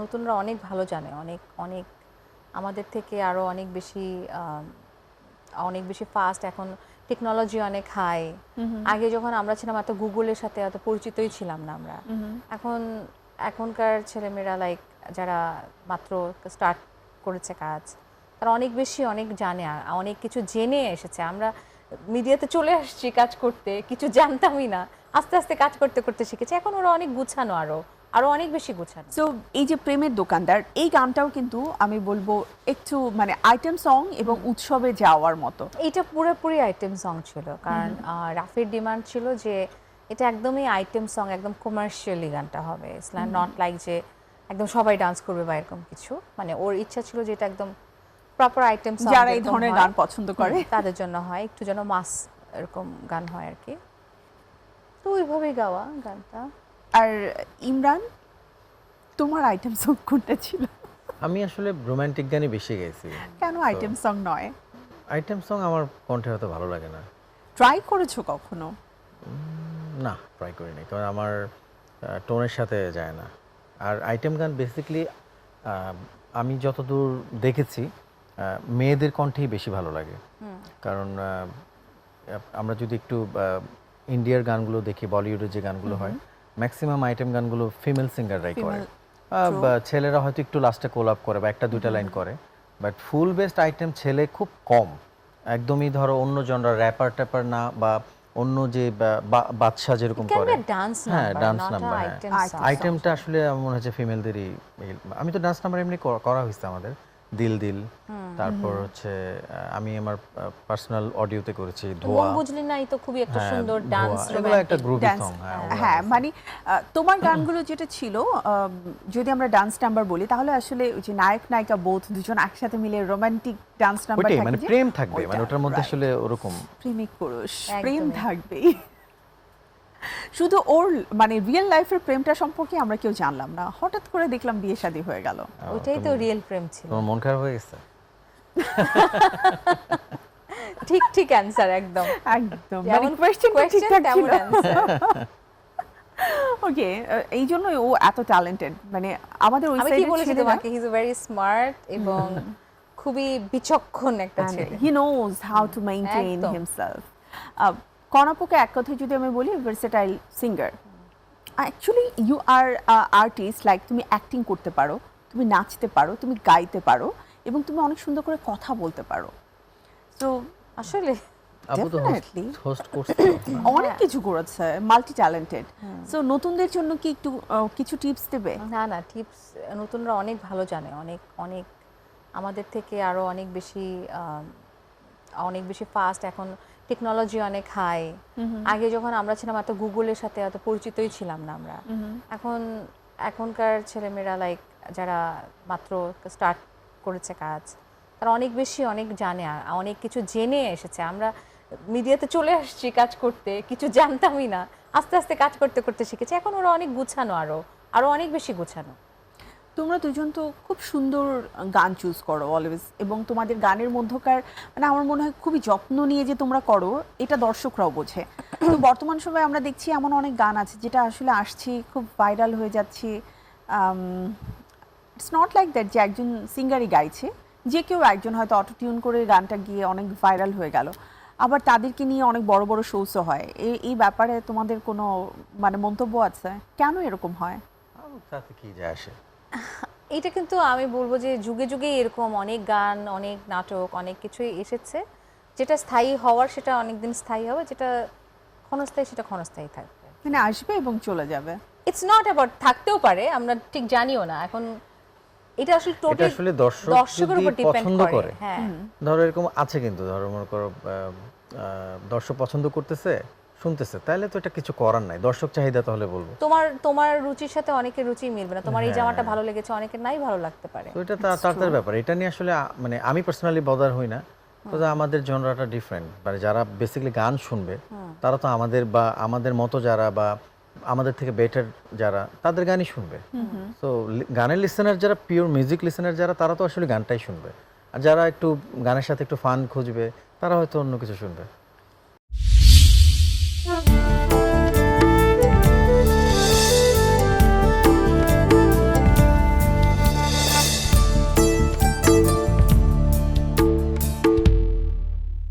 নতুনরা অনেক ভালো জানে, অনেক অনেক আমাদের থেকে আরো অনেক বেশি ফাস্ট। এখন টেকনোলজি অনেক হাই। আগে যখন আমরা ছিলাম এত গুগলের সাথে এত পরিচিতই ছিলাম না আমরা। এখনকার ছেলেমেয়েরা লাইক যারা মাত্র স্টার্ট করেছে কাজ, তারা অনেক জানে, আর অনেক কিছু জেনে এসেছে। আমরা মিডিয়াতে চলে আসছি কাজ করতে, কিছু জানতামই না, আস্তে আস্তে কাজ করতে করতে শিখেছি। এখন ওরা অনেক গুছানো, আরো অনেক বেশি গোছানো। সো এই যে প্রেমের দোকানদার, এই গানটাও কিন্তু আমি বলবো একটু মানে আইটেম সং এবং উৎসবে যাওয়ার মতো। এটা পুরোপুরি আইটেম সং ছিল, কারণ রাফির ডিমান্ড ছিল যে এটা একদমই আইটেম সং, একদম কমার্শিয়ালি গানটা হবে। ইটস নট লাইক যে একদম সবাই ডান্স করবে বা এরকম কিছু। মানে ওর ইচ্ছা ছিল যে এটা একদম প্রপার আইটেম সং, যারা এই ধরনের গান পছন্দ করে তাদের জন্য হয়, একটু যেন মাস এরকম গান হয় আর কি। তো ওইভাবেই গাওয়া গানটা। আর ইমরান, তোমার আইটেম সং কোনটা ছিল? আমি আসলে রোমান্টিক গানই বেশি গাইছি। কেন আইটেম সং নয়? আইটেম সং আমার কণ্ঠে হয়তো ভালো লাগে না। ট্রাই করেছো কখনো? না, ট্রাই করিনি, কারণ আমার টোনের সাথে যায় না। আর আইটেম গান বেসিক্যালি আমি যতদূর দেখেছি মেয়েদের কণ্ঠেই বেশি ভালো লাগে। কারণ আমরা যদি একটু ইন্ডিয়ার গানগুলো দেখি, বলিউডের যে গানগুলো হয়, ম্যাক্সিমাম আইটেম গানগুলো ফিমেল সিঙ্গাররাই করে। ছেলেরা হয়তো একটু লাস্টে কোলাপ করে বা একটা দুইটা লাইন করে, বাট ফুল বেস্ট আইটেম ছেলে খুব কম। একদমই ধরো অন্য জনরা র্যাপার ট্যাপার না, বা অন্য যে বাদশা যেরকম করে, হ্যাঁ ডান্স নাম্বার, আইটেমটা আসলে আমার মনে হচ্ছে ফিমেলদেরই। আমি তো ডান্স নাম্বার এমনি করা হয়েছে আমাদের, দিল দিল, তারপর হচ্ছে আমি আমার পার্সোনাল অডিওতে করেছি ধোয়া, মন বুঝলি না, এই তো খুবই একটা সুন্দর ডান্স, এগুলো একটা গ্রুপি সং। হ্যাঁ মানে তোমার গানগুলো যেটা ছিল, যদি আমরা ডান্স নাম্বার বলি তাহলে আসলে ওই যে নায়ক নায়িকা বোথ দুজন একসাথে মিলে রোমান্টিক ডান্স নাম্বার ওইটাই, থাকে, মানে প্রেম থাকবে, মানে ওটার মধ্যে আসলে ওরকম প্রেমিক পুরুষ প্রেম থাকবেই। শুধু ওর মানে রিয়েল লাইফের প্রেমটা সম্পর্কে আমরা কেউ জানলাম না, হঠাৎ করে দেখলাম বিয়ে শাদী হয়ে গেল। ওইটাই তো রিয়েল প্রেম ছিল। তোমার মন খারাপ হয়ে গেছে? ঠিক ঠিক অ্যানসার, একদম একদম মানে কোয়েশ্চেনটা ঠিকঠাক ছিল। ওকে, এই জন্য ও এত ট্যালেন্টেড। মানে আমাদের ওই আমি কি বলেছি তোমাকে, হি ইজ ভেরি স্মার্ট এবং খুবই বিচক্ষণ একটা ছেলে। He knows how to maintain himself. কনাপুকে এক কথায় যদি আমি বলি, versatile singer. Actually you are artist, like তুমি অ্যাক্টিং করতে পারো, তুমি নাচতে পারো, তুমি গাইতে পারো, এবং তুমি অনেক সুন্দর করে কথা বলতে পারো। সো আসলে আপু তো হোস্ট করছে, অনেক কিছু করেছে, মাল্টি ট্যালেন্টেড। সো নতুনদের জন্য কি একটু কিছু টিপস দেবে? না না, টিপস নতুনরা অনেক ভালো জানে, অনেক অনেক আমাদের থেকে আরো অনেক বেশি ফাস্ট। এখন টেকনোলজি অনেক হাই। আগে যখন আমরা ছিলাম এত গুগলের সাথে এত পরিচিতই ছিলাম না আমরা। এখনকার ছেলেমেয়েরা লাইক যারা মাত্র স্টার্ট করেছে কাজ, তারা অনেক জানে, আর অনেক কিছু জেনে এসেছে। আমরা মিডিয়াতে চলে আসছি কাজ করতে, কিছু জানতামই না, আস্তে আস্তে কাজ করতে করতে শিখেছি। এখন ওরা অনেক গুছানো, আরো অনেক বেশি গুছানো। তোমরা দুজন তো খুব সুন্দর গান চুজ করো অলওয়েজ, এবং তোমাদের গানের মধ্যকার মানে আমার মনে হয় খুবই যত্ন নিয়ে যে তোমরা করো, এটা দর্শকরাও বোঝে। তো বর্তমান সময়ে আমরা দেখছি এমন অনেক গান আছে যেটা আসলে আসছে, খুব ভাইরাল হয়ে যাচ্ছে। ইটস নট লাইক দ্যাট যে একজন সিঙ্গারই গাইছে, যে কেউ একজন হয়তো অটোটিউন করে গানটা গিয়ে অনেক ভাইরাল হয়ে গেল, আবার তাদেরকে নিয়ে অনেক বড় বড় শোসও হয়। এই ব্যাপারে তোমাদের কোনো মানে মন্তব্য আছে? কেন এরকম হয়? তাতে কি যায় আসে? এটা কিন্তু আমি বলবো যে যুগে যুগে এরকম অনেক গান, অনেক নাটক, অনেক কিছুই এসেছে। যেটা স্থায়ী হওয়ার সেটা অনেকদিন স্থায়ী হবে, যেটা ক্ষণস্থায়ী সেটা ক্ষণস্থায়ী থাকবে, মানে আসবে এবং চলে যাবে। ইটস নট অ্যাবাউট থাকতেও পারে, আমরা ঠিক জানিও না এখন। এটা আসলে টোটালি আসলে দর্শকের উপর ডিপেন্ড করে। হ্যাঁ, ধরো এরকম আছে, কিন্তু ধরো মনে করো দর্শক পছন্দ করতেছে, শুনতেছে, তাহলে তো এটা কিছু করার নাই, দর্শক চাহিদা তাহলে বলবো। তোমার রুচির সাথে অনেকের রুচি মিলবে না, তোমার এই জামাটা ভালো লেগেছে অনেকের নাই ভালো লাগতে পারে। তো এটা তার ব্যাপার, এটা নিয়ে আসলে মানে আমি পার্সোনালি বদার হই না। তো আমাদের জনরাটা ডিফারেন্ট, মানে যারা বেসিক্যালি গান শুনবে তারা তো আমাদের মতো যারা, বা আমাদের থেকে বেটার যারা, তাদের গানই শুনবে। তো গানের লিসেনার যারা, পিওর মিউজিক লিসেনার যারা, তারা তো আসলে গানটাই শুনবে। আর যারা একটু গানের সাথে একটু ফান খুঁজবে, তারা হয়তো অন্য কিছু শুনবে।